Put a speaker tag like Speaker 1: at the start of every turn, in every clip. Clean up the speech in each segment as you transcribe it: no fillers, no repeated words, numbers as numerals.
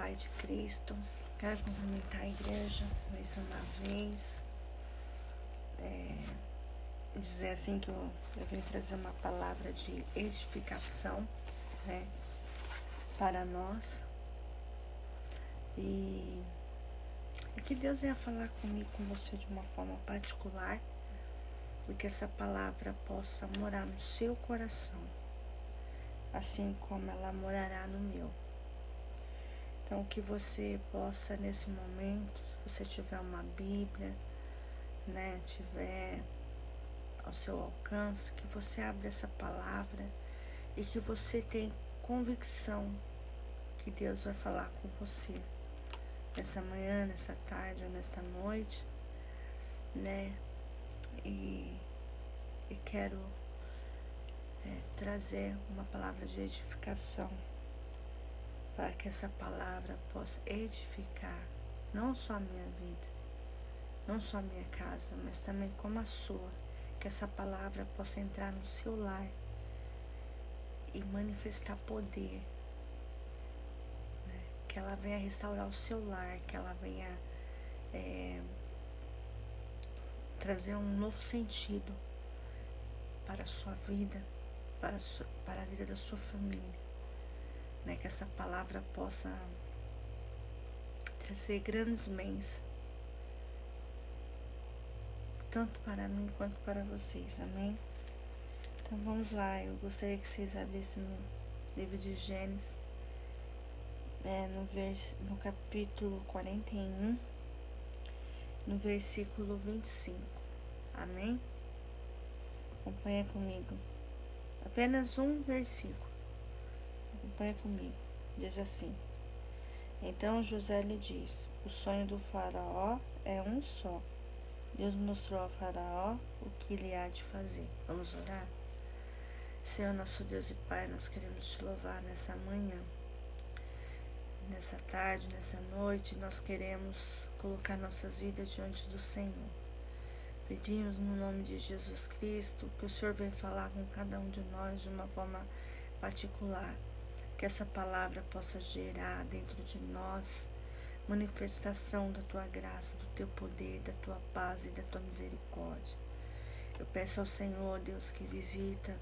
Speaker 1: Pai de Cristo. Quero cumprimentar a igreja mais uma vez. Dizer assim que eu vim trazer uma palavra de edificação, né, para nós. E que Deus venha falar comigo, com você de uma forma particular, e que essa palavra possa morar no seu coração, assim como ela morará no meu. Então, que você possa, nesse momento, se você tiver uma Bíblia, né, tiver ao seu alcance, que você abra essa palavra e que você tenha convicção que Deus vai falar com você nessa manhã, nessa tarde ou nesta noite, né? E quero trazer uma palavra de edificação, para que essa palavra possa edificar não só a minha vida, não só a minha casa, mas também como a sua. Que essa palavra possa entrar no seu lar e manifestar poder, né? Que ela venha restaurar o seu lar, que ela venha trazer um novo sentido para a sua vida, para a vida da sua família, né? Que essa palavra possa trazer grandes bênçãos, tanto para mim quanto para vocês, amém? Então vamos lá, eu gostaria que vocês abrissem no livro de Gênesis, no capítulo 41, no versículo 25, amém? Acompanha comigo, apenas um versículo, acompanha comigo, diz assim: Então José lhe disse: o sonho do faraó é um só. Deus mostrou ao faraó o que ele há de fazer. Vamos orar? Senhor, nosso Deus e Pai, nós queremos te louvar nessa manhã, nessa tarde, nessa noite. Nós queremos colocar nossas vidas diante do Senhor. Pedimos no nome de Jesus Cristo que o Senhor venha falar com cada um de nós de uma forma particular, que essa palavra possa gerar dentro de nós manifestação da tua graça, do teu poder, da tua paz e da tua misericórdia. Eu peço ao Senhor, Deus, que visita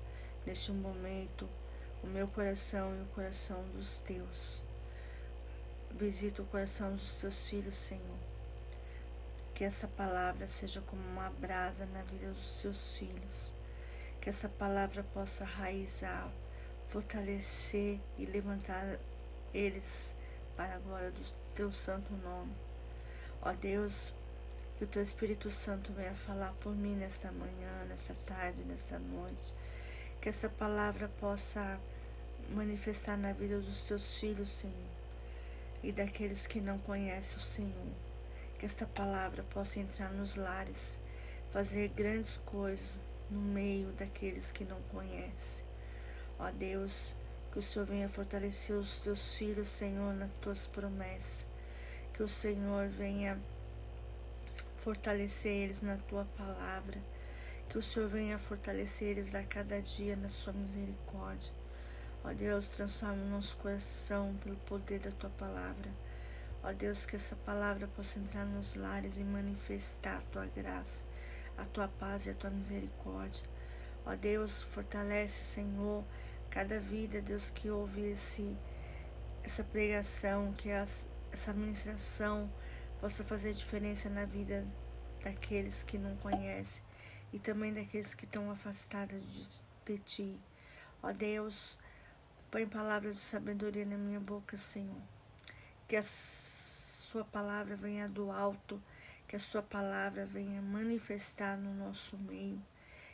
Speaker 1: neste momento o meu coração e o coração dos teus. Visita o coração dos teus filhos, Senhor. Que essa palavra seja como uma brasa na vida dos teus filhos. Que essa palavra possa raizar, fortalecer e levantar eles para a glória do teu santo nome. Ó Deus, que o teu Espírito Santo venha falar por mim nesta manhã, nesta tarde, nesta noite. Que essa palavra possa manifestar na vida dos teus filhos, Senhor, e daqueles que não conhecem o Senhor. Que esta palavra possa entrar nos lares, fazer grandes coisas no meio daqueles que não conhecem. Ó Deus, que o Senhor venha fortalecer os teus filhos, Senhor, nas tuas promessas. Que o Senhor venha fortalecer eles na tua palavra. Que o Senhor venha fortalecer eles a cada dia na sua misericórdia. Ó Deus, transforma o nosso coração pelo poder da tua palavra. Ó Deus, que essa palavra possa entrar nos lares e manifestar a tua graça, a tua paz e a tua misericórdia. Ó Deus, fortalece, Senhor, cada vida, Deus, que ouve essa pregação, que essa ministração possa fazer diferença na vida daqueles que não conhecem e também daqueles que estão afastados de ti. Ó Deus, põe palavras de sabedoria na minha boca, Senhor. Que a sua palavra venha do alto, que a sua palavra venha manifestar no nosso meio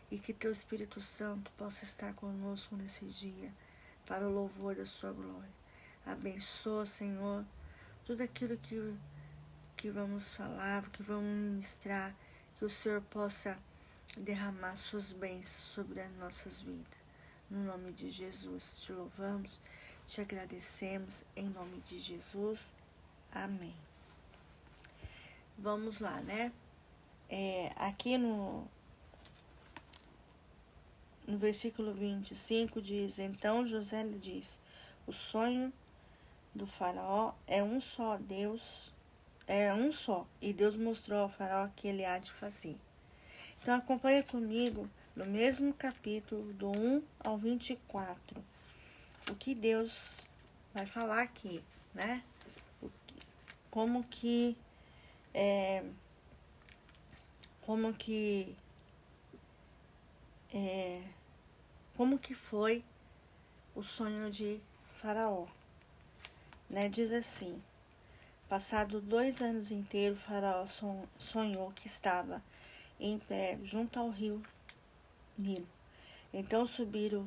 Speaker 1: e que teu Espírito Santo possa estar conosco nesse dia, para o louvor da sua glória. Abençoa, Senhor, tudo aquilo que vamos falar, que vamos ministrar, que o Senhor possa derramar suas bênçãos sobre as nossas vidas. No nome de Jesus, te louvamos, te agradecemos, em nome de Jesus. Amém. Vamos lá, né? Aqui no versículo 25 diz: Então José lhe disse: o sonho do faraó é um só, e Deus mostrou ao faraó que ele há de fazer. Então acompanha comigo no mesmo capítulo, do 1 ao 24, o que Deus vai falar aqui, né? Como que foi o sonho de Faraó, né? Diz assim: passado 2 anos inteiros, Faraó sonhou que estava em pé junto ao rio Nilo. Então subiram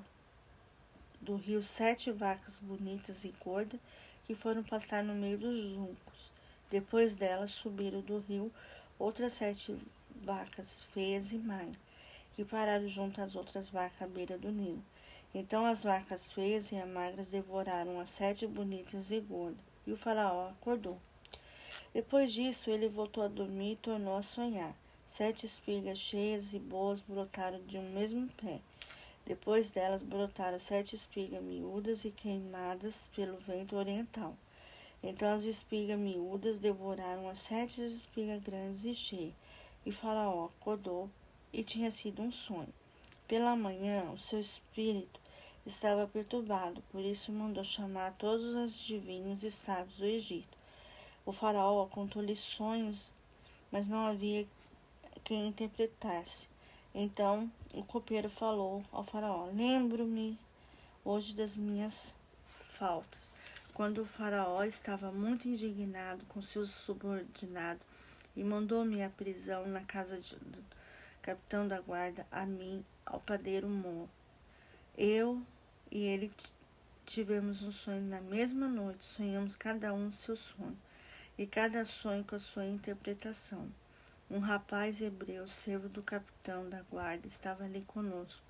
Speaker 1: do rio 7 vacas bonitas e gordas que foram pastar no meio dos juncos. Depois delas subiram do rio outras 7 vacas feias e magras, que pararam junto às outras vacas à beira do Nilo. Então as vacas feias e magras devoraram as 7 bonitas e gordas, e o faraó acordou. Depois disso, ele voltou a dormir e tornou a sonhar. 7 espigas cheias e boas brotaram de um mesmo pé. Depois delas brotaram 7 espigas miúdas e queimadas pelo vento oriental. Então as espigas miúdas devoraram as 7 espigas grandes e cheias. E Faraó acordou, e tinha sido um sonho. Pela manhã, o seu espírito estava perturbado, por isso mandou chamar todos os adivinhos e sábios do Egito. O faraó contou-lhe sonhos, mas não havia quem interpretasse. Então o copeiro falou ao faraó: lembro-me hoje das minhas faltas. Quando o faraó estava muito indignado com seus subordinados e mandou-me à prisão na casa do capitão da guarda, a mim, ao padeiro Mo. Eu e ele tivemos um sonho na mesma noite, sonhamos cada um seu sonho, e cada sonho com a sua interpretação. Um rapaz hebreu, servo do capitão da guarda, estava ali conosco.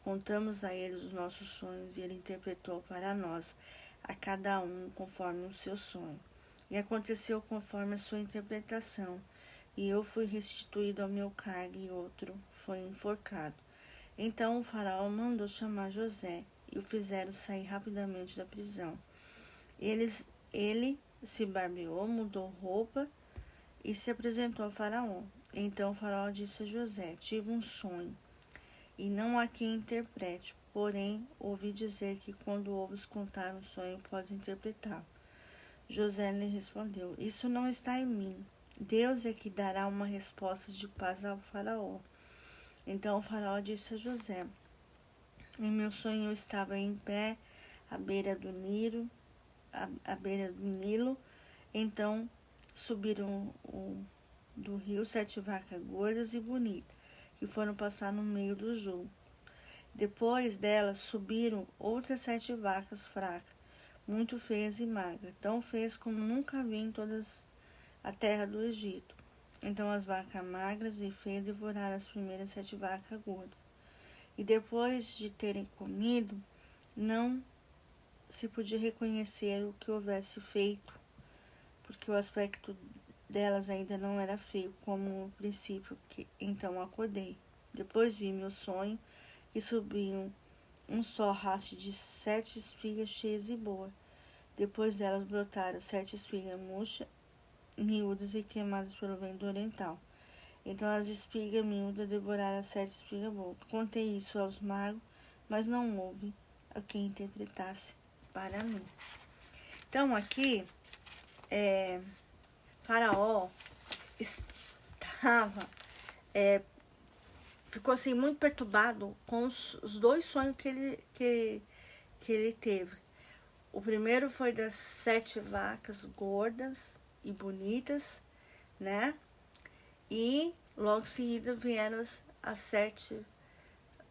Speaker 1: Contamos a ele os nossos sonhos e ele interpretou para nós, a cada um conforme o seu sonho. E aconteceu conforme a sua interpretação. E eu fui restituído ao meu cargo e outro foi enforcado. Então o faraó mandou chamar José e o fizeram sair rapidamente da prisão. Ele se barbeou, mudou roupa e se apresentou ao faraó. Então o faraó disse a José: tive um sonho e não há quem interprete, porém ouvi dizer que quando ouves contar um sonho podes interpretá-lo. José lhe respondeu: isso não está em mim. Deus é que dará uma resposta de paz ao faraó. Então o faraó disse a José: em meu sonho eu estava em pé à beira do Nilo, Então subiram do rio 7 vacas gordas e bonitas, que foram passar no meio do jogo. Depois delas subiram outras 7 vacas fracas, muito feias e magras, tão feias como nunca vi em toda a terra do Egito. Então as vacas magras e feias devoraram as primeiras 7 vacas gordas. E depois de terem comido, não se podia reconhecer o que houvesse feito, porque o aspecto delas ainda não era feio como no princípio. Então acordei. Depois vi meu sonho, que subiam um só raste de 7 espigas cheias e boas. Depois delas brotaram 7 espigas murchas, miúdas e queimadas pelo vento oriental. Então as espigas miúdas devoraram as 7 espigas boas. Contei isso aos magos, mas não houve a quem interpretasse para mim. Então aqui, Faraó estava, ficou assim muito perturbado com os 2 sonhos que ele teve. O primeiro foi das 7 vacas gordas e bonitas, né? E logo em seguida vieram as 7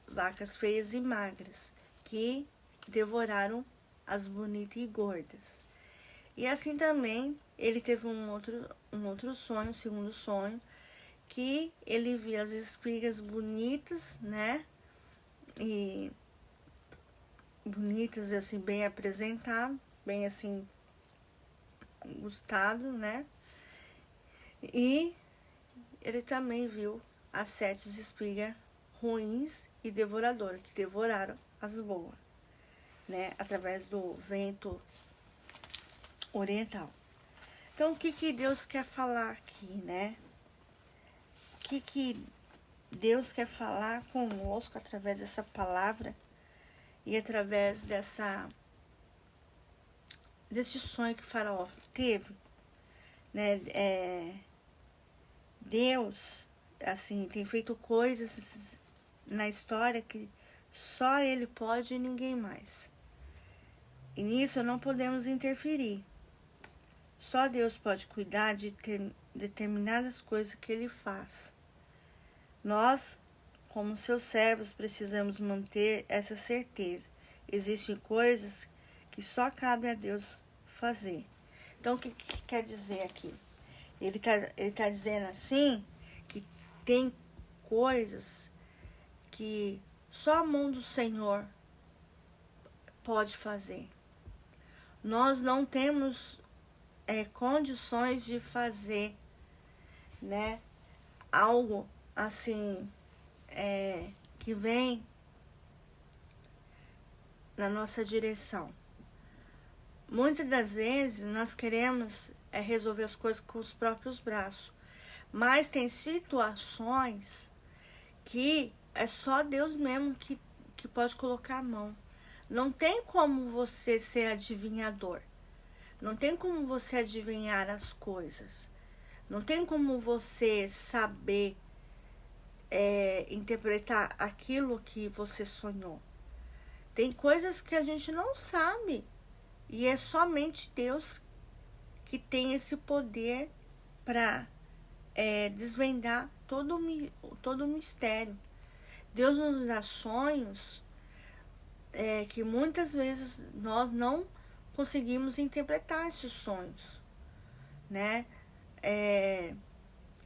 Speaker 1: vacas feias e magras, que devoraram as bonitas e gordas. E assim também ele teve um outro sonho, um segundo sonho, que ele via as espigas bonitas, né? E bonitas, assim, bem apresentadas, bem assim, gostado, né? E ele também viu as 7 espigas ruins e devoradoras, que devoraram as boas, né? Através do vento oriental. Então, o que Deus quer falar aqui, né? O que Deus quer falar conosco através dessa palavra e através desse sonho que Faraó teve, né? Deus, assim, tem feito coisas na história que só Ele pode e ninguém mais. E nisso não podemos interferir. Só Deus pode cuidar de determinadas coisas que Ele faz. Nós, como seus servos, precisamos manter essa certeza. Existem coisas que só cabe a Deus fazer. Então, o que quer dizer aqui? Ele tá dizendo assim, que tem coisas que só a mão do Senhor pode fazer. Nós não temos condições de fazer, né, algo assim, que vem na nossa direção. Muitas das vezes nós queremos resolver as coisas com os próprios braços, mas tem situações que é só Deus mesmo que pode colocar a mão. Não tem como você ser adivinhador. Não tem como você adivinhar as coisas. Não tem como você saber interpretar aquilo que você sonhou. Tem coisas que a gente não sabe. E é somente Deus que tem esse poder para desvendar todo o mistério. Deus nos dá sonhos que muitas vezes nós não conseguimos interpretar esses sonhos, né?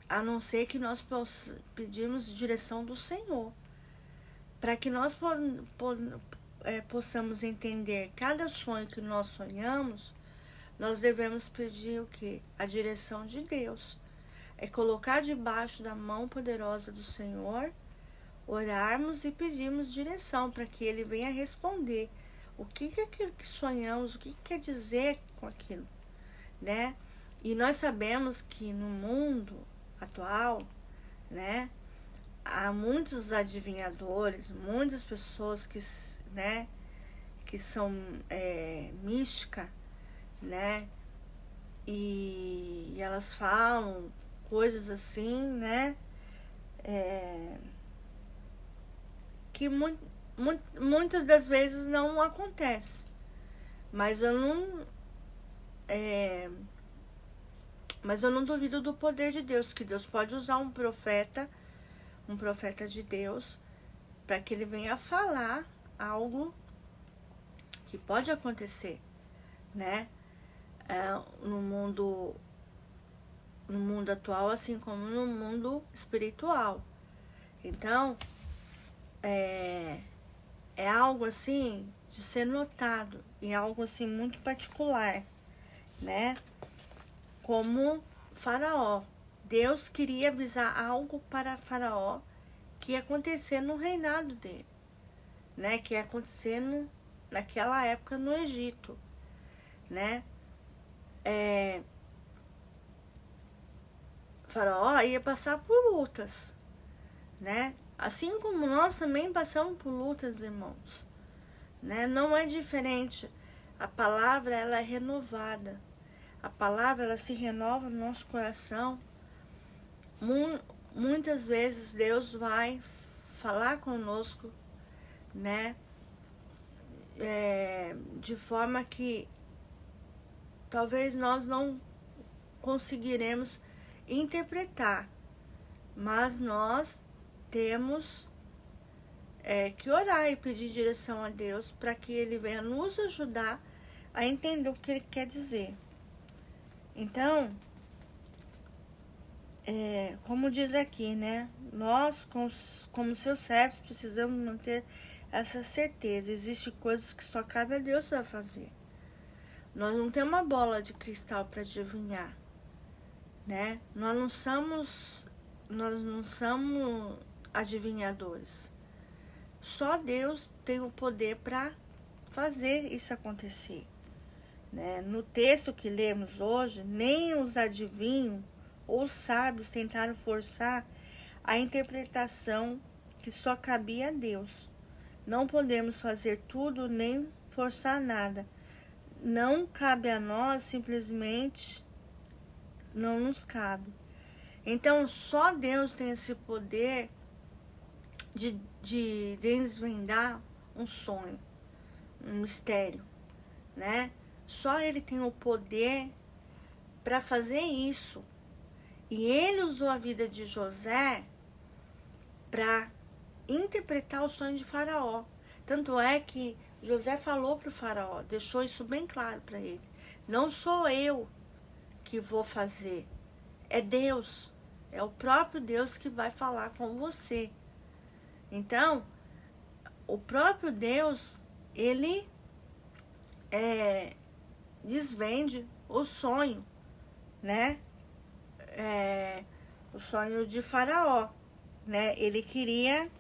Speaker 1: A não ser que nós pedimos direção do Senhor, para que nós possamos entender cada sonho que nós sonhamos. Nós devemos pedir o quê? A direção de Deus. É colocar debaixo da mão poderosa do Senhor, orarmos e pedirmos direção para que Ele venha responder o que é aquilo que sonhamos, o que quer dizer com aquilo, né? E nós sabemos que no mundo atual, né, há muitos adivinhadores, muitas pessoas que são mística, né? E elas falam coisas assim, né? Que muitas das vezes não acontece. Mas eu não duvido do poder de Deus, que Deus pode usar um profeta de Deus, para que ele venha falar algo que pode acontecer, né? No mundo atual, assim como no mundo espiritual. Então, é algo assim de ser notado, e algo assim muito particular, né? Como Faraó. Deus queria avisar algo para Faraó que ia acontecer no reinado dele, né? Que ia acontecer naquela época no Egito, né? Faraó ia passar por lutas, né? Assim como nós também passamos por lutas, irmãos, né? Não é diferente. A palavra, ela é renovada. A palavra, ela se renova no nosso coração. Muitas vezes Deus vai falar conosco, né? De forma que talvez nós não conseguiremos interpretar, mas nós temos que orar e pedir direção a Deus para que Ele venha nos ajudar a entender o que Ele quer dizer. Então, como diz aqui, né? Nós, como seus servos, precisamos manter essa certeza. Existem coisas que só cabe a Deus a fazer. Nós não temos uma bola de cristal para adivinhar, né? Nós não somos adivinhadores. Só Deus tem o poder para fazer isso acontecer, né? No texto que lemos hoje, nem os adivinhos ou os sábios tentaram forçar a interpretação que só cabia a Deus. Não podemos fazer tudo nem forçar nada. Não cabe a nós, simplesmente não nos cabe. Então, só Deus tem esse poder de desvendar um sonho, um mistério, né? Só Ele tem o poder para fazer isso. E Ele usou a vida de José para interpretar o sonho de Faraó. Tanto é que José falou para o Faraó, deixou isso bem claro para ele. Não sou eu que vou fazer, é Deus. É o próprio Deus que vai falar com você. Então, o próprio Deus, ele desvende o sonho, né? O sonho de Faraó, né? Ele queria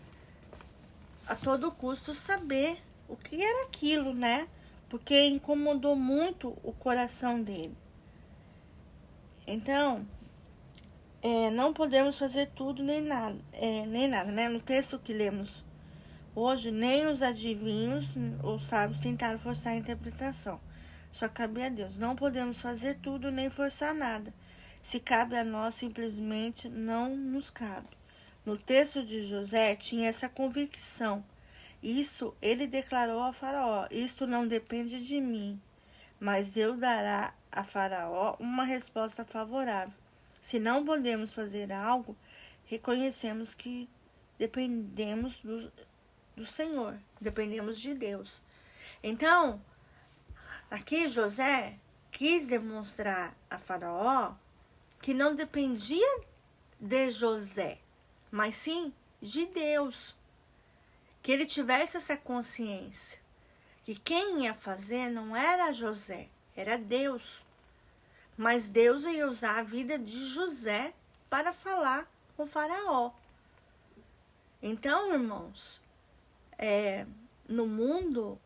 Speaker 1: a todo custo saber o que era aquilo, né? Porque incomodou muito o coração dele. Então, não podemos fazer tudo nem nada, né? No texto que lemos hoje, nem os adivinhos ou sábios tentaram forçar a interpretação. Só cabe a Deus. Não podemos fazer tudo nem forçar nada. Se cabe a nós, simplesmente não nos cabe. No texto de José tinha essa convicção. Isso ele declarou a Faraó: isto não depende de mim, mas Deus dará a Faraó uma resposta favorável. Se não podemos fazer algo, reconhecemos que dependemos do Senhor, dependemos de Deus. Então, aqui José quis demonstrar a Faraó que não dependia de José, mas sim de Deus. Que ele tivesse essa consciência, que quem ia fazer não era José, era Deus. Mas Deus ia usar a vida de José para falar com Faraó. Então, irmãos, no mundo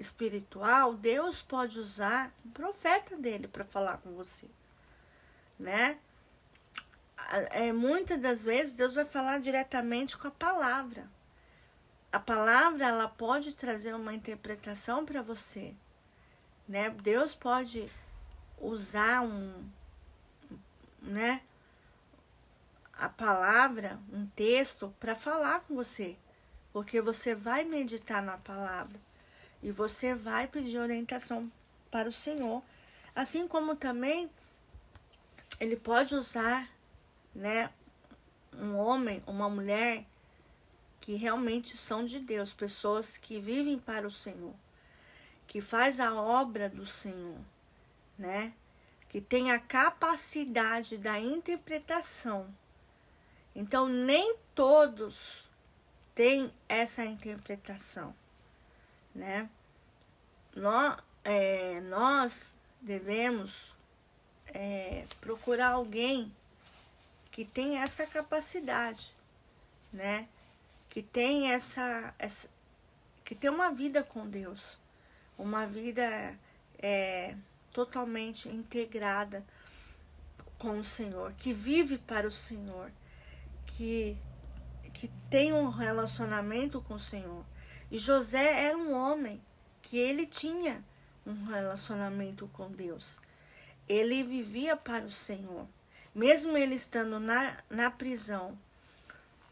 Speaker 1: espiritual, Deus pode usar o profeta dele para falar com você, né? Muitas das vezes Deus vai falar diretamente com a palavra. A palavra, ela pode trazer uma interpretação para você, né? Deus pode usar a palavra, um texto, para falar com você, porque você vai meditar na palavra e você vai pedir orientação para o Senhor. Assim como também ele pode usar, né, um homem, uma mulher que realmente são de Deus, pessoas que vivem para o Senhor, que faz a obra do Senhor, né? Que tem a capacidade da interpretação. Então, nem todos têm essa interpretação, né? Nós devemos procurar alguém que tem essa capacidade, né? Que tem que tem uma vida com Deus, uma vida totalmente integrada com o Senhor, que vive para o Senhor, que tem um relacionamento com o Senhor. E José era um homem que ele tinha um relacionamento com Deus. Ele vivia para o Senhor, mesmo ele estando na prisão,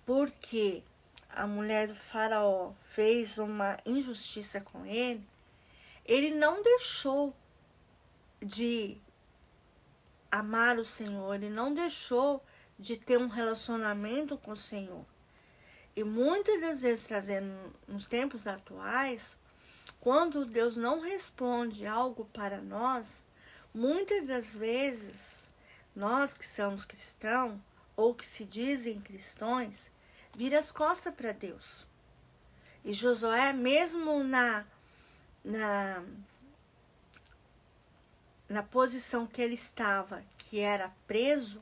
Speaker 1: porque a mulher do Faraó fez uma injustiça com ele, ele não deixou de amar o Senhor, ele não deixou de ter um relacionamento com o Senhor. E muitas das vezes, trazendo nos tempos atuais, quando Deus não responde algo para nós, muitas das vezes, nós que somos cristãos, ou que se dizem cristãos, vira as costas para Deus. E Josué, mesmo na posição que ele estava, que era preso,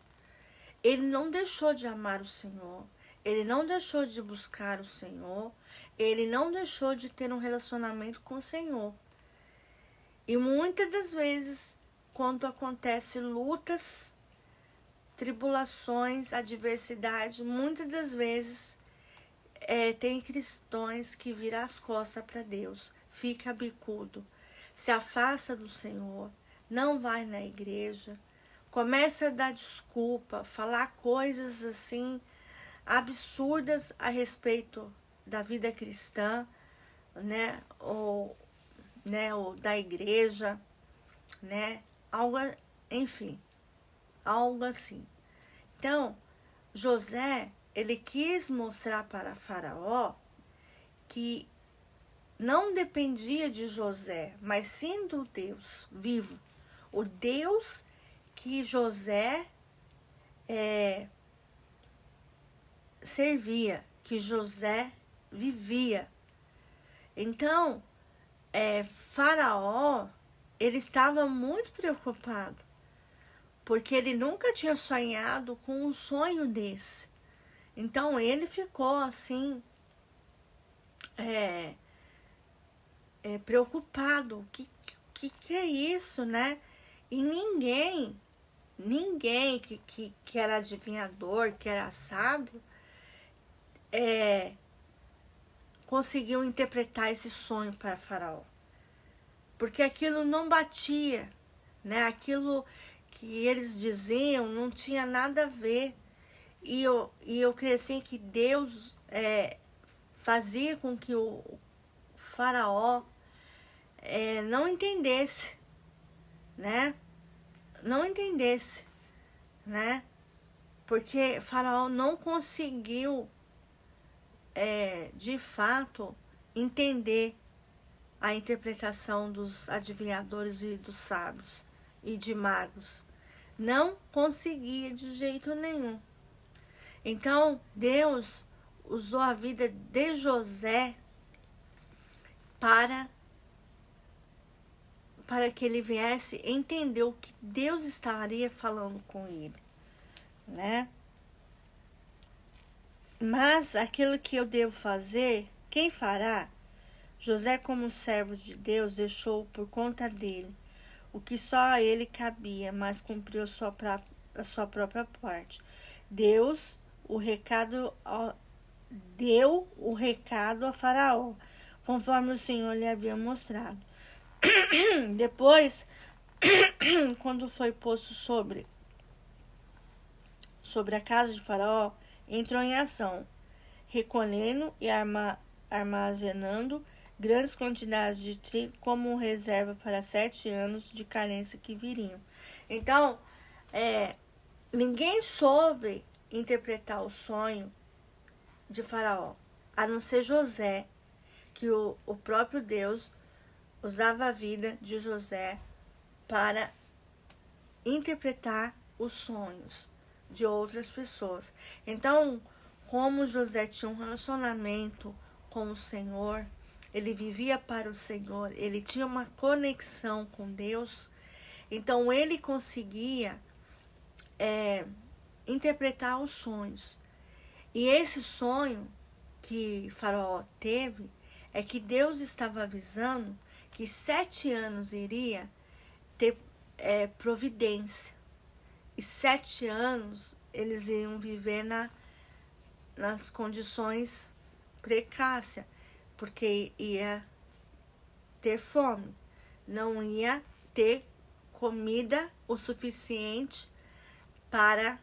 Speaker 1: ele não deixou de amar o Senhor, ele não deixou de buscar o Senhor, ele não deixou de ter um relacionamento com o Senhor. E muitas das vezes, quando acontecem lutas, tribulações, adversidade, muitas das vezes tem cristãos que viram as costas para Deus, fica bicudo, se afasta do Senhor, não vai na igreja, começa a dar desculpa, falar coisas assim absurdas a respeito da vida cristã, né, ou da igreja, né, algo, enfim, algo assim. Então, José, ele quis mostrar para Faraó que não dependia de José, mas sim do Deus vivo, o Deus que José servia, que José vivia. Então, Faraó, ele estava muito preocupado, porque ele nunca tinha sonhado com um sonho desse. Então, ele ficou assim, preocupado. O que é isso, né? E ninguém que era adivinhador, que era sábio, conseguiu interpretar esse sonho para Faraó. Porque aquilo não batia, né? Aquilo que eles diziam não tinha nada a ver. E eu creio assim que Deus fazia com que o Faraó não entendesse, né? Não entendesse, né? Porque Faraó não conseguiu, de fato, entender a interpretação dos adivinhadores e dos sábios e de magos. Não conseguia de jeito nenhum. Então, Deus usou a vida de José para que ele viesse entender o que Deus estaria falando com ele, né? Mas aquilo que eu devo fazer, quem fará? José, como servo de Deus, deixou por conta dele o que só a ele cabia, mas cumpriu a sua própria parte. Deu o recado a Faraó, conforme o Senhor lhe havia mostrado. Depois, quando foi posto sobre a casa de Faraó, entrou em ação, recolhendo e armazenando grandes quantidades de trigo como reserva para 7 anos de carência que viriam. Então, ninguém soube interpretar o sonho de Faraó, a não ser José, que o próprio Deus usava a vida de José para interpretar os sonhos de outras pessoas. Então, como José tinha um relacionamento com o Senhor, ele vivia para o Senhor, ele tinha uma conexão com Deus, então ele conseguia interpretar os sonhos. E esse sonho que Faraó teve é que Deus estava avisando que 7 anos iria ter providência. E 7 anos eles iam viver nas condições precárias, porque ia ter fome, não ia ter comida o suficiente para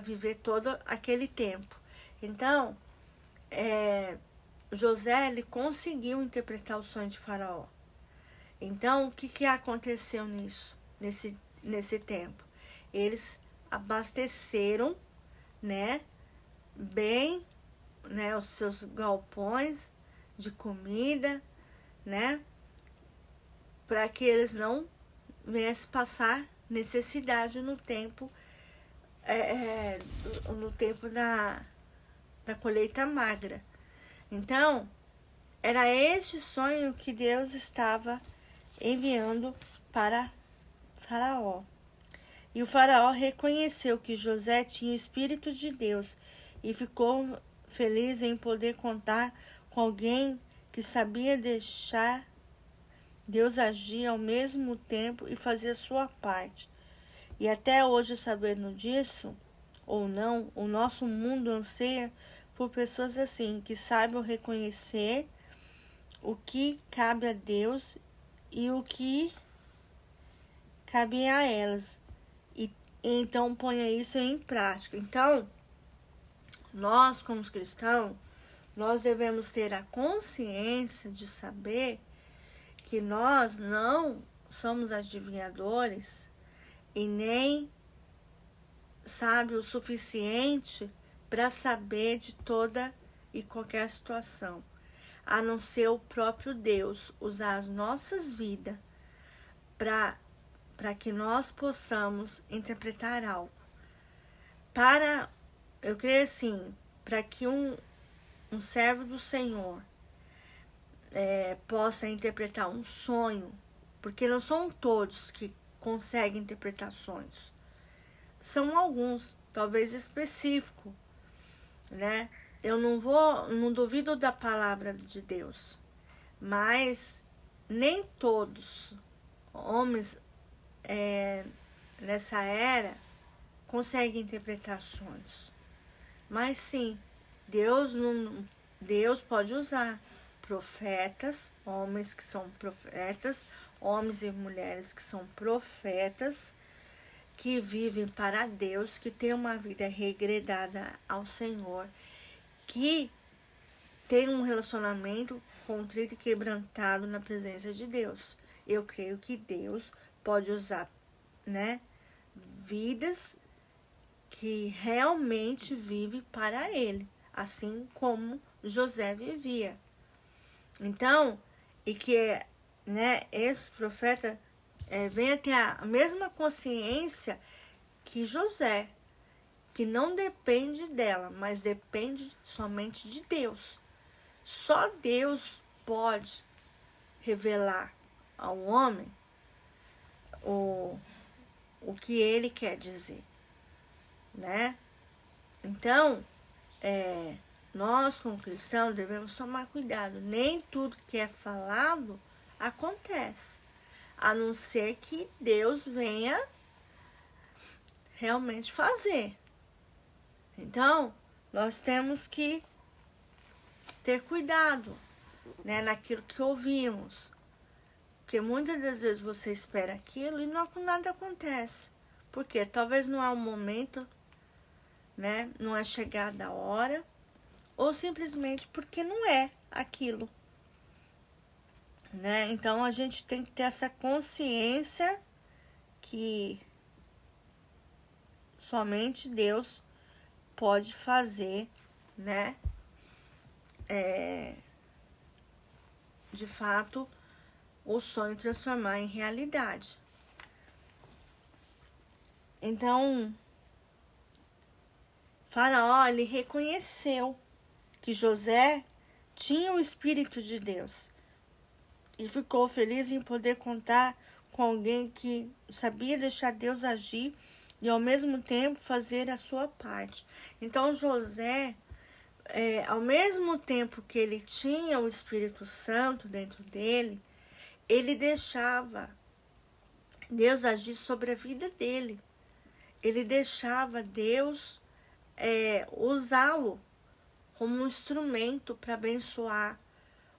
Speaker 1: viver todo aquele tempo. Então, José, ele conseguiu interpretar o sonho de Faraó. Então, o que aconteceu nesse tempo? Eles abasteceram, né, bem, né, os seus galpões de comida, né, para que eles não viessem passar necessidade no tempo da colheita magra. Então, era este sonho que Deus estava enviando para Faraó. E o Faraó reconheceu que José tinha o Espírito de Deus e ficou feliz em poder contar com alguém que sabia deixar Deus agia ao mesmo tempo e fazia sua parte. E até hoje, sabendo disso, ou não, o nosso mundo anseia por pessoas assim, que saibam reconhecer o que cabe a Deus e o que cabe a elas. E então ponha isso em prática. Então, nós como cristãos, nós devemos ter a consciência de saber que nós não somos adivinhadores e nem sábios o suficiente para saber de toda e qualquer situação, a não ser o próprio Deus usar as nossas vidas para que nós possamos interpretar algo. Eu creio assim, para que um servo do Senhor possa interpretar um sonho, porque não são todos que conseguem interpretar sonhos. São alguns, talvez específicos, né? Eu não duvido da palavra de Deus, mas nem todos homens nessa era conseguem interpretar sonhos. Mas sim, Deus pode usar profetas, homens que são profetas, homens e mulheres que são profetas, que vivem para Deus, que têm uma vida regredada ao Senhor, que tem um relacionamento contrito e quebrantado na presença de Deus. Eu creio que Deus pode usar, né, vidas que realmente vivem para Ele, assim como José vivia. Então, e que, né, esse profeta venha ter a mesma consciência que José, que não depende dela, mas depende somente de Deus. Só Deus pode revelar ao homem o que ele quer dizer, né? Então, nós como cristãos devemos tomar cuidado. Nem tudo que é falado acontece, a não ser que Deus venha realmente fazer. Então, nós temos que ter cuidado, né, naquilo que ouvimos. Porque muitas das vezes você espera aquilo e nada acontece. Por quê? Talvez não é o momento, né? Não é chegada a hora. Ou simplesmente porque não é aquilo, né? Então, a gente tem que ter essa consciência que somente Deus pode fazer, né? De fato, o sonho transformar em realidade. Então, Faraó, ele reconheceu que José tinha o Espírito de Deus e ficou feliz em poder contar com alguém que sabia deixar Deus agir e ao mesmo tempo fazer a sua parte. Então José, ao mesmo tempo que ele tinha o Espírito Santo dentro dele, ele deixava Deus agir sobre a vida dele. Ele deixava Deus usá-lo como um instrumento para abençoar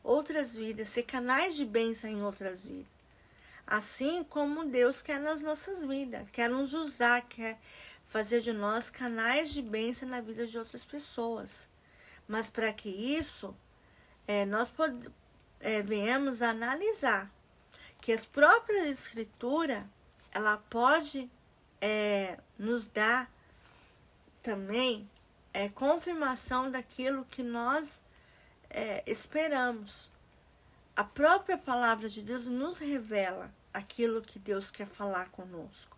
Speaker 1: outras vidas, ser canais de bênção em outras vidas. Assim como Deus quer nas nossas vidas, quer nos usar, quer fazer de nós canais de bênção na vida de outras pessoas. Mas para que isso, nós venhamos a analisar que as próprias escrituras, ela pode nos dar também confirmação daquilo que nós esperamos. A própria palavra de Deus nos revela aquilo que Deus quer falar conosco.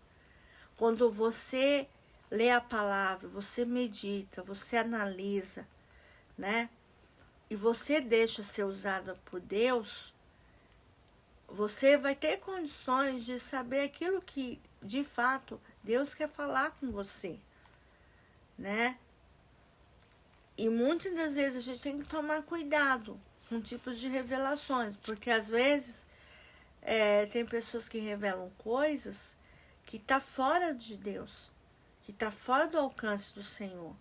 Speaker 1: Quando você lê a palavra, você medita, você analisa, né? E você deixa ser usada por Deus, você vai ter condições de saber aquilo que, de fato, Deus quer falar com você, né? E muitas das vezes a gente tem que tomar cuidado com tipos de revelações, porque às vezes tem pessoas que revelam coisas que tá fora de Deus, que tá fora do alcance do Senhor.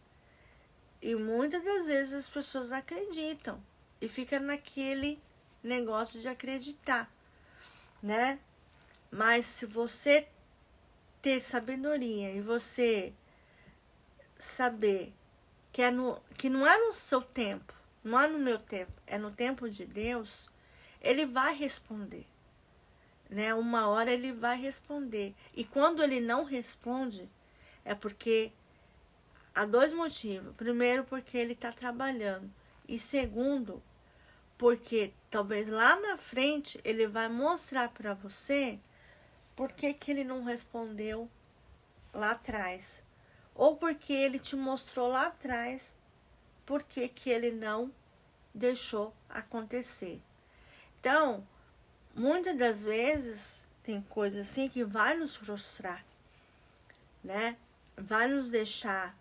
Speaker 1: E muitas das vezes as pessoas acreditam e fica naquele negócio de acreditar, né? Mas se você ter sabedoria e você saber que não é no seu tempo, não é no meu tempo, é no tempo de Deus, ele vai responder, né? Uma hora ele vai responder. E quando ele não responde, é porque há dois motivos. Primeiro, porque ele está trabalhando. E segundo, porque talvez lá na frente ele vai mostrar para você por que ele não respondeu lá atrás. Ou porque ele te mostrou lá atrás por que ele não deixou acontecer. Então, muitas das vezes tem coisas assim que vai nos frustrar, né? Vai nos deixar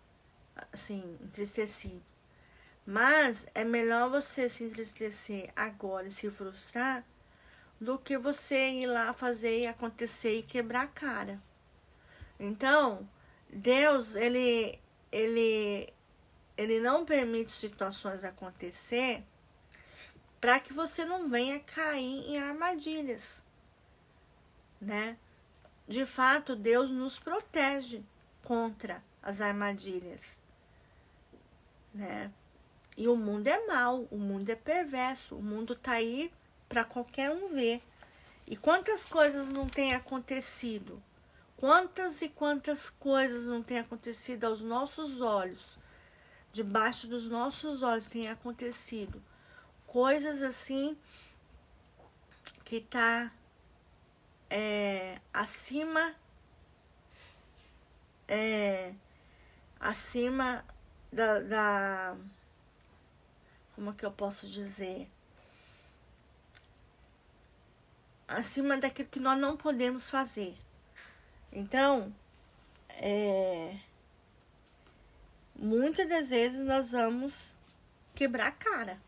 Speaker 1: assim, entristecido. Mas é melhor você se entristecer agora e se frustrar do que você ir lá fazer e acontecer e quebrar a cara. Então, Deus, ele não permite situações acontecer para que você não venha cair em armadilhas, né? De fato, Deus nos protege contra as armadilhas, né? E o mundo é mau, o mundo é perverso, o mundo tá aí para qualquer um ver. E quantas coisas não têm acontecido? Quantas e quantas coisas não têm acontecido aos nossos olhos? Debaixo dos nossos olhos tem acontecido coisas assim que tá acima da como que eu posso dizer? Acima daquilo que nós não podemos fazer. Então, muitas das vezes nós vamos quebrar a cara.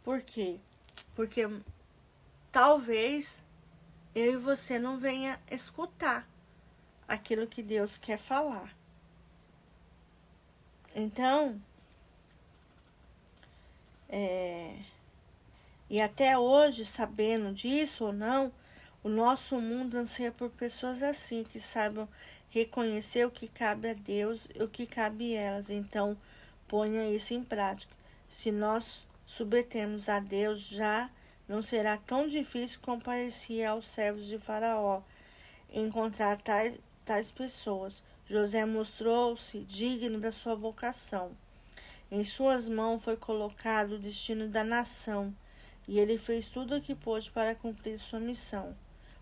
Speaker 1: Por quê? Porque talvez eu e você não venha escutar aquilo que Deus quer falar. Então, e até hoje, sabendo disso ou não, o nosso mundo anseia por pessoas assim, que saibam reconhecer o que cabe a Deus e o que cabe a elas. Então, ponha isso em prática. Se nós submetemos a Deus, já não será tão difícil como parecia aos servos de Faraó encontrar tais pessoas. José mostrou-se digno da sua vocação. Em suas mãos foi colocado o destino da nação, e ele fez tudo o que pôde para cumprir sua missão.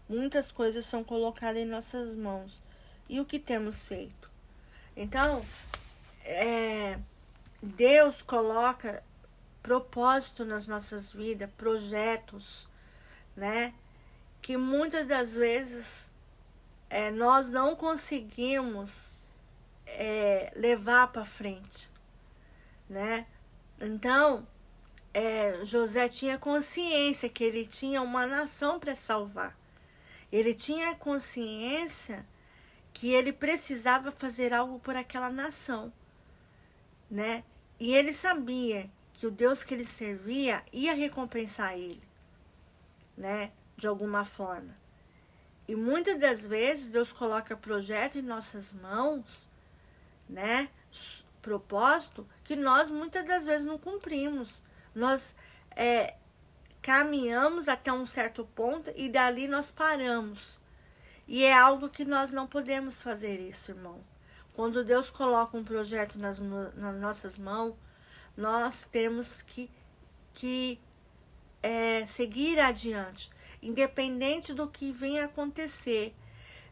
Speaker 1: Muitas coisas são colocadas em nossas mãos. E o que temos feito? Então, Deus coloca propósito nas nossas vidas, projetos, né? Que muitas das vezes nós não conseguimos levar para frente, né? Então, José tinha consciência que ele tinha uma nação para salvar. Ele tinha consciência que ele precisava fazer algo por aquela nação, né? E ele sabia que o Deus que ele servia ia recompensar ele, né? De alguma forma. E muitas das vezes Deus coloca projeto em nossas mãos, né? Propósito que nós muitas das vezes não cumprimos. Nós caminhamos até um certo ponto e dali nós paramos. E é algo que nós não podemos fazer isso, irmão. Quando Deus coloca um projeto nas nossas mãos, nós temos que seguir adiante. Independente do que venha acontecer.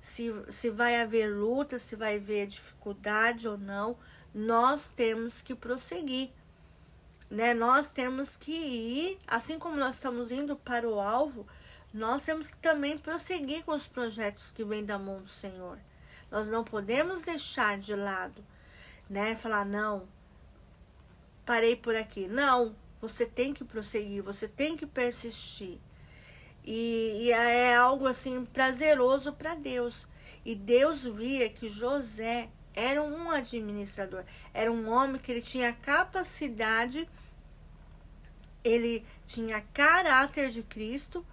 Speaker 1: Se vai haver luta, se vai haver dificuldade ou não, nós temos que prosseguir. Né? Nós temos que ir, assim como nós estamos indo para o alvo, nós temos que também prosseguir com os projetos que vêm da mão do Senhor. Nós não podemos deixar de lado, né? Falar, não, parei por aqui. Não, você tem que prosseguir, você tem que persistir. e é algo assim prazeroso para Deus. E Deus via que José era um administrador, era um homem que ele tinha capacidade, ele tinha caráter de Cristo,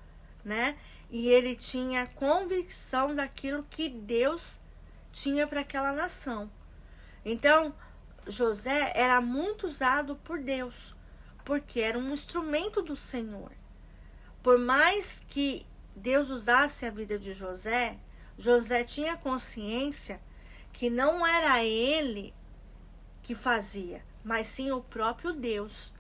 Speaker 1: né? E ele tinha convicção daquilo que Deus tinha para aquela nação. Então, José era muito usado por Deus, porque era um instrumento do Senhor. Por mais que Deus usasse a vida de José, José tinha consciência que não era ele que fazia, mas sim o próprio Deus.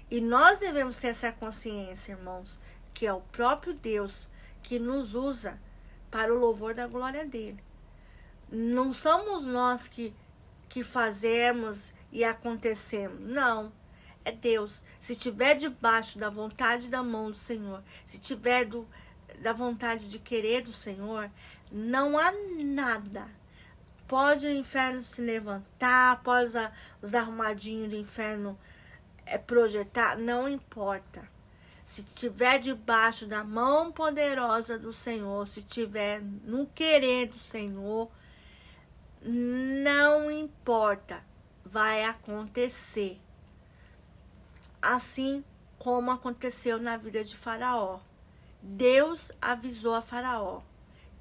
Speaker 1: E nós devemos ter essa consciência, irmãos, que é o próprio Deus que nos usa para o louvor da glória dele. Não somos nós que fazemos e acontecemos, não. É Deus. Se estiver debaixo da vontade da mão do Senhor, se estiver da vontade de querer do Senhor, não há nada. Pode o inferno se levantar, pode os armadinhos do inferno projetar, não importa. Se estiver debaixo da mão poderosa do Senhor, se estiver no querer do Senhor, não importa, vai acontecer. Assim como aconteceu na vida de Faraó. Deus avisou a Faraó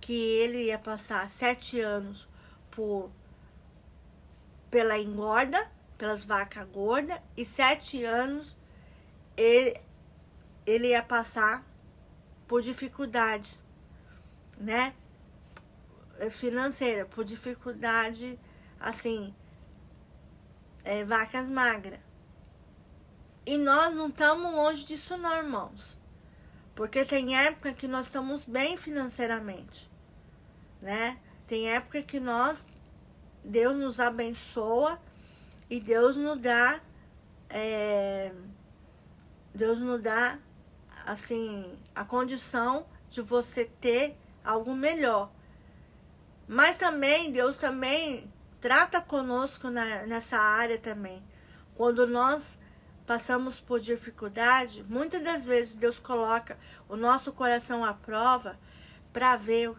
Speaker 1: que ele ia passar 7 anos pela engorda, pelas vacas gordas, e 7 anos ele ia passar por dificuldades, né? Financeira, por dificuldade, assim, vacas magras. E nós não estamos longe disso não, irmãos. Porque tem época que nós estamos bem financeiramente, né? Tem época que Deus nos abençoa e Deus nos dá, assim, a condição de você ter algo melhor. Mas também, Deus também trata conosco nessa área também. Quando nós passamos por dificuldade, muitas das vezes Deus coloca o nosso coração à prova para ver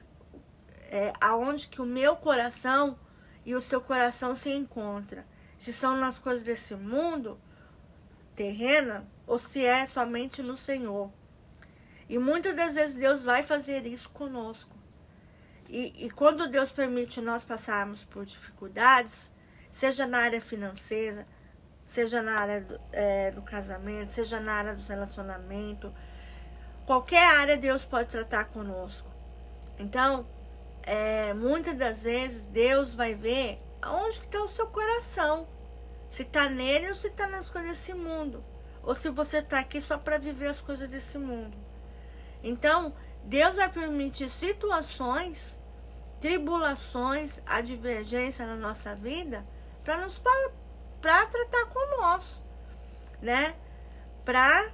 Speaker 1: aonde que o meu coração e o seu coração se encontram. Se são nas coisas desse mundo terrena ou se é somente no Senhor. E muitas das vezes Deus vai fazer isso conosco. E quando Deus permite nós passarmos por dificuldades, seja na área financeira, seja na área do casamento, seja na área dos relacionamentos, qualquer área Deus pode tratar conosco. Então, muitas das vezes Deus vai ver aonde que está o seu coração. Se está nele ou se está nas coisas desse mundo. Ou se você está aqui só para viver as coisas desse mundo. Então, Deus vai permitir situações, tribulações, a divergência na nossa vida para tratar conosco, né? Para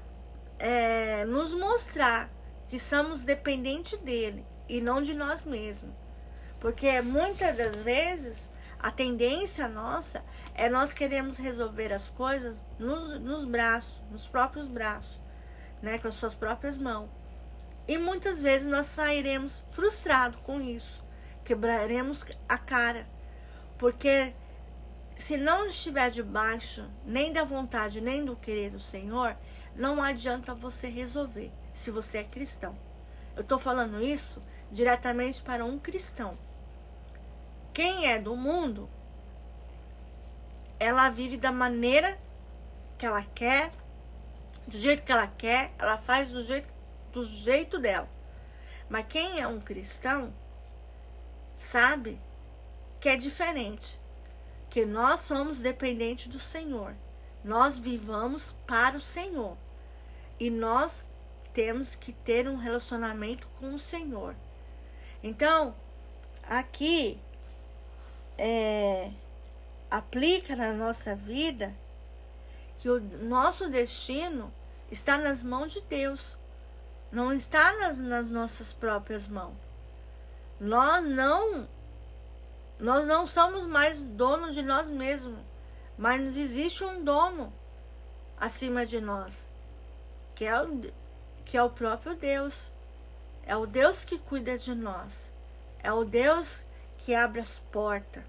Speaker 1: nos mostrar que somos dependentes dele e não de nós mesmos. Porque muitas das vezes a tendência nossa é nós queremos resolver as coisas nos braços, nos próprios braços, né? Com as suas próprias mãos. E muitas vezes nós sairemos frustrados com isso. Quebraremos a cara. Porque se não estiver debaixo nem da vontade, nem do querer do Senhor, não adianta você resolver, se você é cristão. Eu estou falando isso diretamente para um cristão. Quem é do mundo, ela vive da maneira que ela quer, do jeito que ela quer, ela faz do jeito dela. Mas quem é um cristão sabe que é diferente, que nós somos dependentes do Senhor, nós vivamos para o Senhor e nós temos que ter um relacionamento com o Senhor. Então, aqui aplica na nossa vida que o nosso destino está nas mãos de Deus. Não está nas nossas próprias mãos. Nós não somos mais donos de nós mesmos, mas existe um dono acima de nós, que é o próprio Deus. É o Deus que cuida de nós. É o Deus que abre as portas.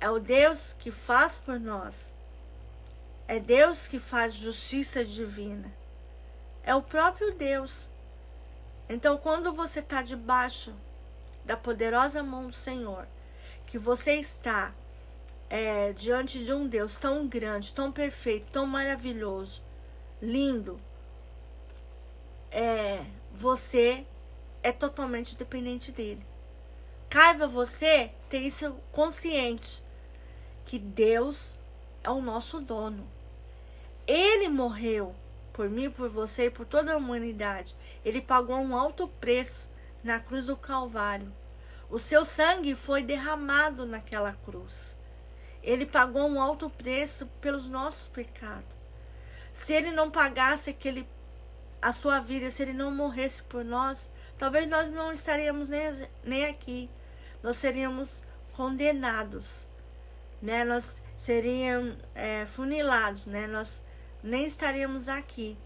Speaker 1: É o Deus que faz por nós. É Deus que faz justiça divina. É o próprio Deus. Então, quando você está debaixo da poderosa mão do Senhor, que você está diante de um Deus tão grande, tão perfeito, tão maravilhoso, lindo, você é totalmente dependente dele. Cabe a você ter isso consciente, que Deus é o nosso dono. Ele morreu por mim, por você e por toda a humanidade. Ele pagou um alto preço na cruz do Calvário. O seu sangue foi derramado naquela cruz. Ele pagou um alto preço pelos nossos pecados. Se ele não pagasse a sua vida, se ele não morresse por nós, talvez nós não estaríamos nem aqui. Nós seríamos condenados, né? Nós seríamos funilados, né? Nós nem estaríamos aqui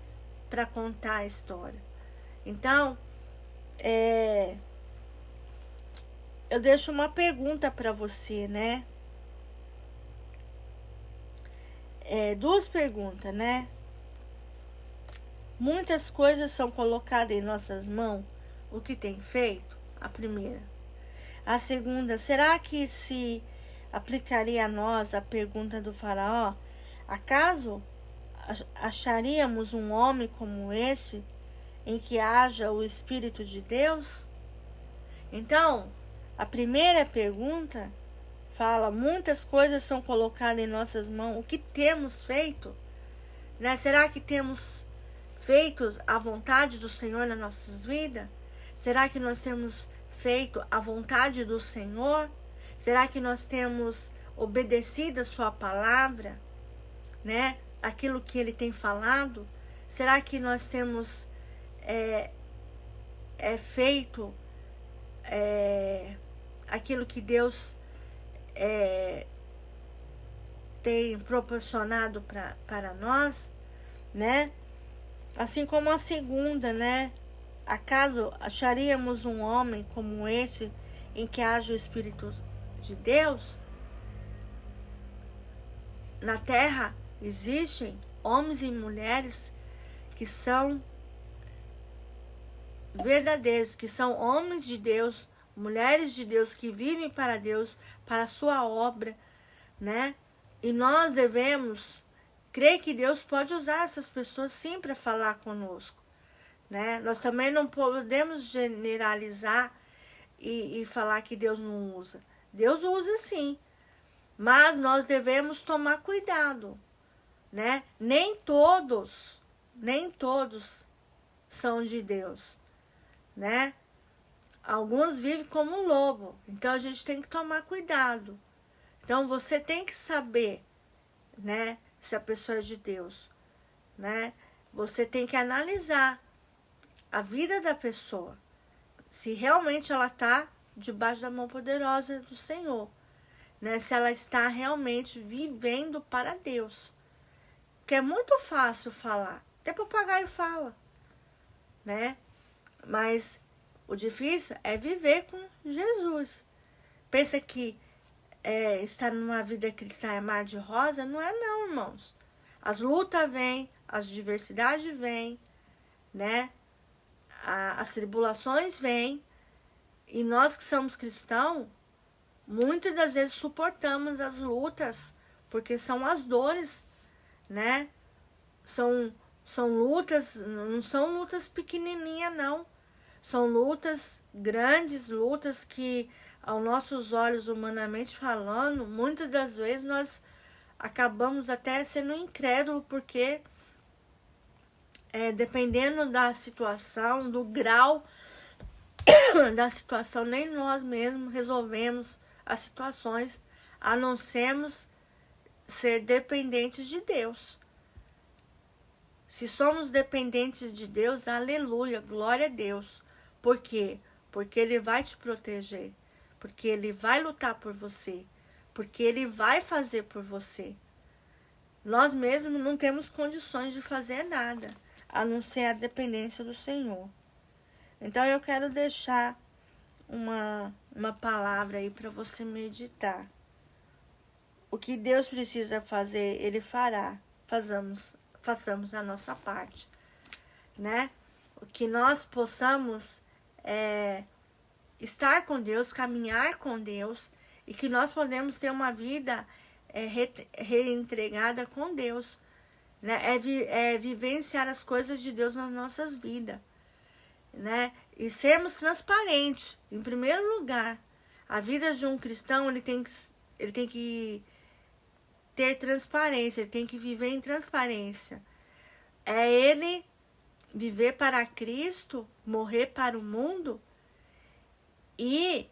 Speaker 1: para contar a história. Então, eu deixo uma pergunta para você, né? Duas perguntas, né? Muitas coisas são colocadas em nossas mãos. O que tem feito? A primeira. A segunda, será que se aplicaria a nós a pergunta do faraó? Acaso acharíamos um homem como esse, em que haja o Espírito de Deus? Então, a primeira pergunta fala, muitas coisas são colocadas em nossas mãos. O que temos feito? Né? Será que temos feito a vontade do Senhor nas nossas vidas? Será que nós temos feito a vontade do Senhor? Será que nós temos obedecido a sua palavra, né? Aquilo que ele tem falado? Será que nós temos feito aquilo que Deus tem proporcionado para nós, né? Assim como a segunda, né? Acaso acharíamos um homem como esse em que haja o Espírito de Deus? Na terra existem homens e mulheres que são verdadeiros, que são homens de Deus, mulheres de Deus, que vivem para Deus, para a sua obra, né? E nós devemos crer que Deus pode usar essas pessoas sim para falar conosco, né? Nós também não podemos generalizar e falar que Deus não usa. Deus usa sim, mas nós devemos tomar cuidado, né? Nem todos são de Deus, né? Alguns vivem como um lobo, então a gente tem que tomar cuidado. Então você tem que saber, né, se a pessoa é de Deus, né? Você tem que analisar a vida da pessoa, se realmente ela está debaixo da mão poderosa do Senhor, né? Se ela está realmente vivendo para Deus. Porque é muito fácil falar, até papagaio fala, né? Mas o difícil é viver com Jesus. Pensa que estar numa vida cristã é mar de rosa? Não é não, irmãos. As lutas vêm, as diversidades vêm, né? As tribulações vêm. E nós que somos cristãos, muitas das vezes suportamos as lutas, porque são as dores, né? São lutas, não são lutas pequenininhas, não. São lutas grandes, lutas que, aos nossos olhos, humanamente falando, muitas das vezes nós acabamos até sendo incrédulos, porque dependendo da situação, do grau da situação, nem nós mesmos resolvemos as situações, a não sermos ser dependentes de Deus. Se somos dependentes de Deus, aleluia, glória a Deus. Por quê? Porque Ele vai te proteger, porque Ele vai lutar por você, porque Ele vai fazer por você. Nós mesmos não temos condições de fazer nada, a não ser a dependência do Senhor. Então eu quero deixar uma palavra aí para você meditar. O que Deus precisa fazer, Ele fará. Façamos a nossa parte, né? O que nós possamos estar com Deus, caminhar com Deus, e que nós podemos ter uma vida reentregada com Deus, né? Vivenciar as coisas de Deus nas nossas vidas, né? E sermos transparentes. Em primeiro lugar, a vida de um cristão, ele tem que ter transparência, ele tem que viver em transparência. É ele viver para Cristo, morrer para o mundo e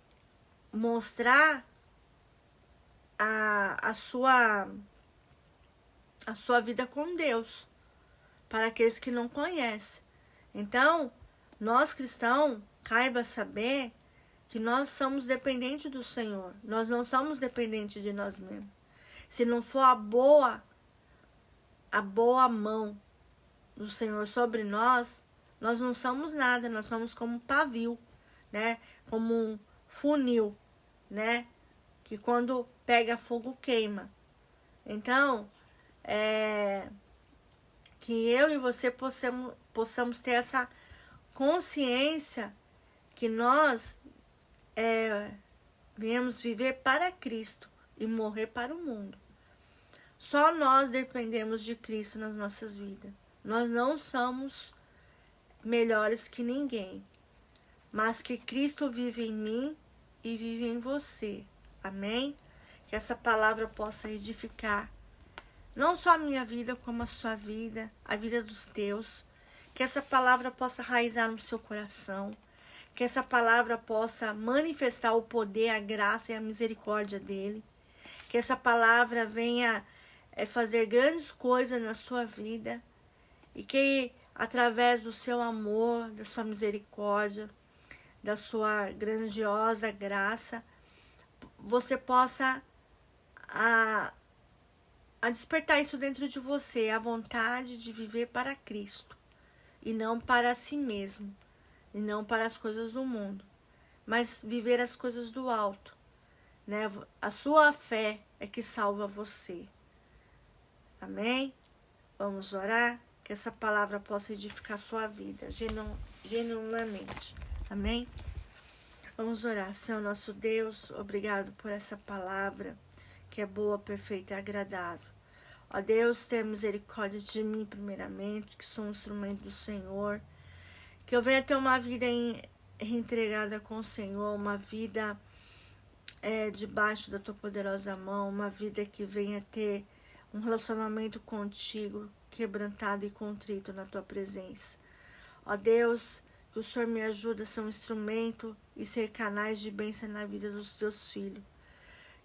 Speaker 1: mostrar a sua vida com Deus para aqueles que não conhecem. Então, nós cristãos, caiba saber que nós somos dependentes do Senhor. Nós não somos dependentes de nós mesmos. Se não for a boa mão do Senhor sobre nós, nós não somos nada. Nós somos como um pavio, né? Como um funil, né? Que quando pega fogo queima. Então, que eu e você possamos ter essa consciência que nós viemos viver para Cristo e morrer para o mundo. Só nós dependemos de Cristo nas nossas vidas. Nós não somos melhores que ninguém, mas que Cristo vive em mim e vive em você. Amém? Que essa palavra possa edificar não só a minha vida, como a sua vida, a vida dos teus. Que essa palavra possa raizar no seu coração. Que essa palavra possa manifestar o poder, a graça e a misericórdia dele. Que essa palavra venha fazer grandes coisas na sua vida. E que através do seu amor, da sua misericórdia, da sua grandiosa graça, você possa a despertar isso dentro de você, a vontade de viver para Cristo e não para si mesmo, e não para as coisas do mundo, mas viver as coisas do alto, né? A sua fé é que salva você. Amém? Vamos orar? Que essa palavra possa edificar a sua vida, genuinamente. Amém? Vamos orar. Senhor nosso Deus, obrigado por essa palavra, que é boa, perfeita e agradável. Ó Deus, tenha misericórdia de mim primeiramente, que sou um instrumento do Senhor. Que eu venha ter uma vida reentregada com o Senhor, uma vida debaixo da tua poderosa mão, uma vida que venha ter um relacionamento contigo, quebrantado e contrito na tua presença. Ó Deus, que o Senhor me ajude a ser um instrumento e ser canais de bênção na vida dos teus filhos.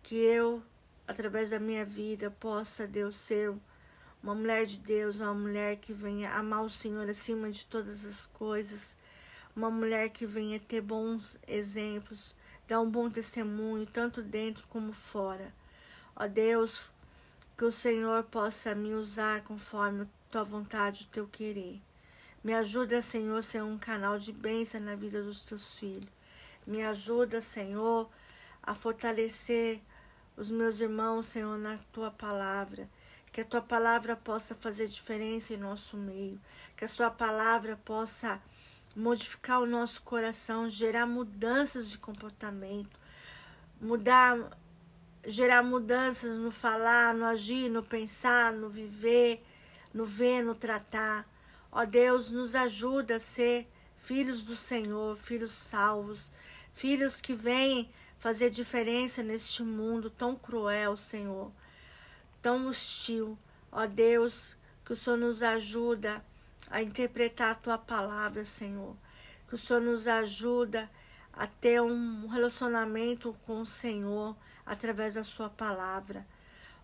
Speaker 1: Que eu, através da minha vida, possa, Deus, ser uma mulher de Deus, uma mulher que venha amar o Senhor acima de todas as coisas, uma mulher que venha ter bons exemplos, dar um bom testemunho, tanto dentro como fora. Ó Deus, que o Senhor possa me usar conforme a tua vontade, o teu querer. Me ajuda, Senhor, a ser um canal de bênção na vida dos teus filhos. Me ajuda, Senhor, a fortalecer os meus irmãos, Senhor, na tua palavra. Que a tua palavra possa fazer diferença em nosso meio. Que a sua palavra possa modificar o nosso coração, gerar mudanças de comportamento, gerar mudanças no falar, no agir, no pensar, no viver, no ver, no tratar. Ó Deus, nos ajuda a ser filhos do Senhor, filhos salvos, filhos que vêm fazer diferença neste mundo tão cruel, Senhor, tão hostil. Ó Deus, que o Senhor nos ajuda a interpretar a tua palavra, Senhor. Que o Senhor nos ajuda a ter um relacionamento com o Senhor através da sua palavra.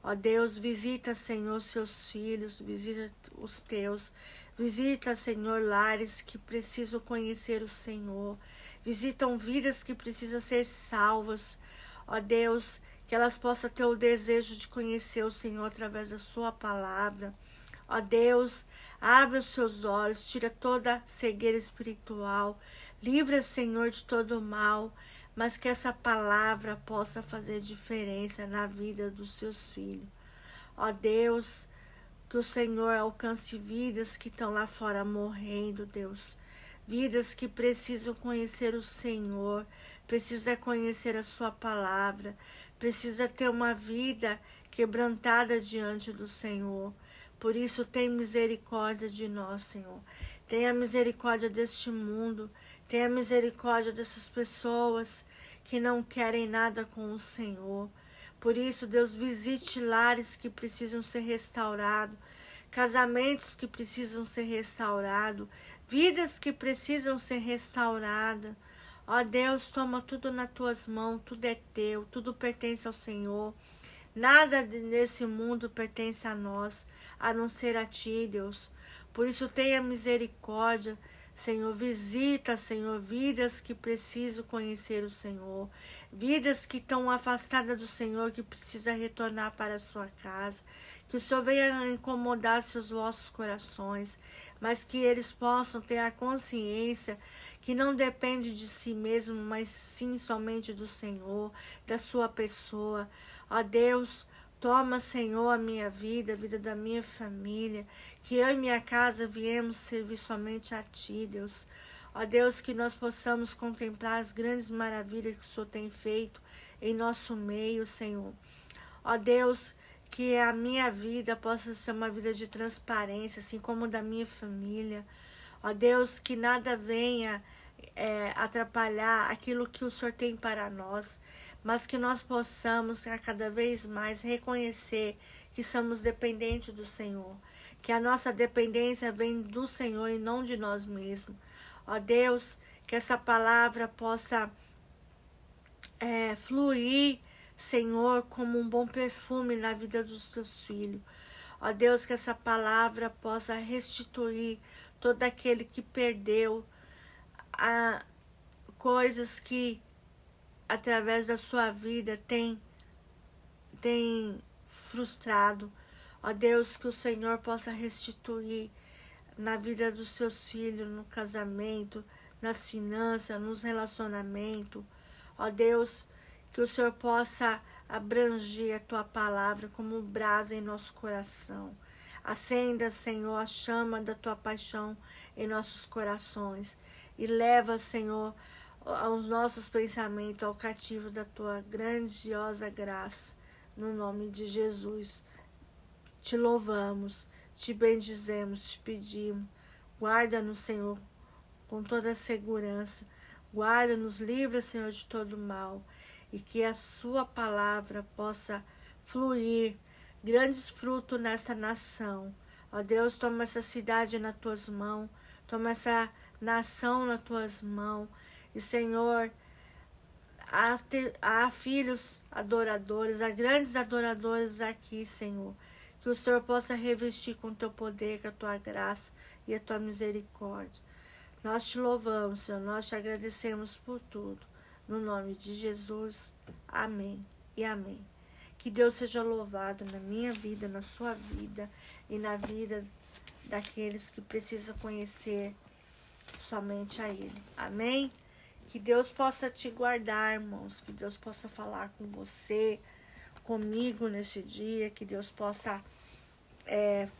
Speaker 1: Ó Deus, visita, Senhor, seus filhos, visita os teus. Visita, Senhor, lares que precisam conhecer o Senhor. Visitam vidas que precisam ser salvas. Ó Deus, que elas possam ter o desejo de conhecer o Senhor através da sua palavra. Ó Deus, abre os seus olhos, tira toda cegueira espiritual. Livra, Senhor, de todo mal, mas que essa palavra possa fazer diferença na vida dos seus filhos. Ó Deus, que o Senhor alcance vidas que estão lá fora morrendo, Deus. Vidas que precisam conhecer o Senhor, precisa conhecer a sua palavra, precisa ter uma vida quebrantada diante do Senhor. Por isso, tem misericórdia de nós, Senhor. Tenha misericórdia deste mundo, tenha misericórdia dessas pessoas que não querem nada com o Senhor. Por isso, Deus, visite lares que precisam ser restaurados, casamentos que precisam ser restaurados, vidas que precisam ser restauradas. Ó Deus, toma tudo nas tuas mãos, tudo é teu, tudo pertence ao Senhor. Nada nesse mundo pertence a nós, a não ser a ti, Deus. Por isso, tenha misericórdia, Senhor. Visita, Senhor, vidas que precisam conhecer o Senhor. Vidas que estão afastadas do Senhor, que precisam retornar para a sua casa. Que o Senhor venha incomodar seus vossos corações, mas que eles possam ter a consciência que não depende de si mesmo, mas sim somente do Senhor, da sua pessoa. Ó Deus, toma, Senhor, a minha vida, a vida da minha família, que eu e minha casa viemos servir somente a Ti, Deus. Ó Deus, que nós possamos contemplar as grandes maravilhas que o Senhor tem feito em nosso meio, Senhor. Ó Deus, que a minha vida possa ser uma vida de transparência, assim como da minha família. Ó Deus, que nada venha atrapalhar aquilo que o Senhor tem para nós, mas que nós possamos a cada vez mais reconhecer que somos dependentes do Senhor, que a nossa dependência vem do Senhor e não de nós mesmos. Ó Deus, que essa palavra possa fluir, Senhor, como um bom perfume na vida dos teus filhos. Ó Deus, que essa palavra possa restituir todo aquele que perdeu coisas que através da sua vida tem frustrado. Ó Deus, que o Senhor possa restituir na vida dos seus filhos, no casamento, nas finanças, nos relacionamentos. Ó Deus, que o Senhor possa abranger a Tua palavra como brasa em nosso coração. Acenda, Senhor, a chama da Tua paixão em nossos corações. E leva, Senhor, aos nossos pensamentos ao cativo da Tua grandiosa graça. No nome de Jesus. Te louvamos, Te bendizemos, Te pedimos. Guarda-nos, Senhor, com toda a segurança. Guarda-nos, livra, Senhor, de todo mal. E que a sua palavra possa fluir grandes frutos nesta nação. Ó Deus, toma essa cidade nas tuas mãos, toma essa nação nas tuas mãos. E Senhor, há filhos adoradores, há grandes adoradores aqui, Senhor. Que o Senhor possa revestir com o teu poder, com a tua graça e a tua misericórdia. Nós te louvamos, Senhor, nós te agradecemos por tudo. No nome de Jesus, amém e amém. Que Deus seja louvado na minha vida, na sua vida e na vida daqueles que precisam conhecer somente a Ele. Amém? Que Deus possa te guardar, irmãos. Que Deus possa falar com você, comigo nesse dia. Que Deus possa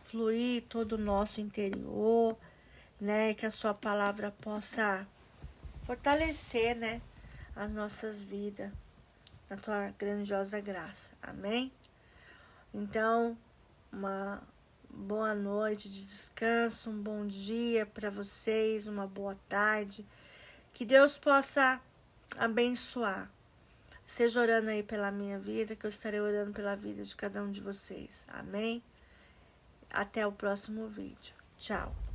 Speaker 1: fluir todo o nosso interior, né? Que a sua palavra possa fortalecer, né, as nossas vidas, na tua grandiosa graça. Amém? Então, uma boa noite de descanso, um bom dia para vocês, uma boa tarde. Que Deus possa abençoar. Seja orando aí pela minha vida, que eu estarei orando pela vida de cada um de vocês. Amém? Até o próximo vídeo. Tchau.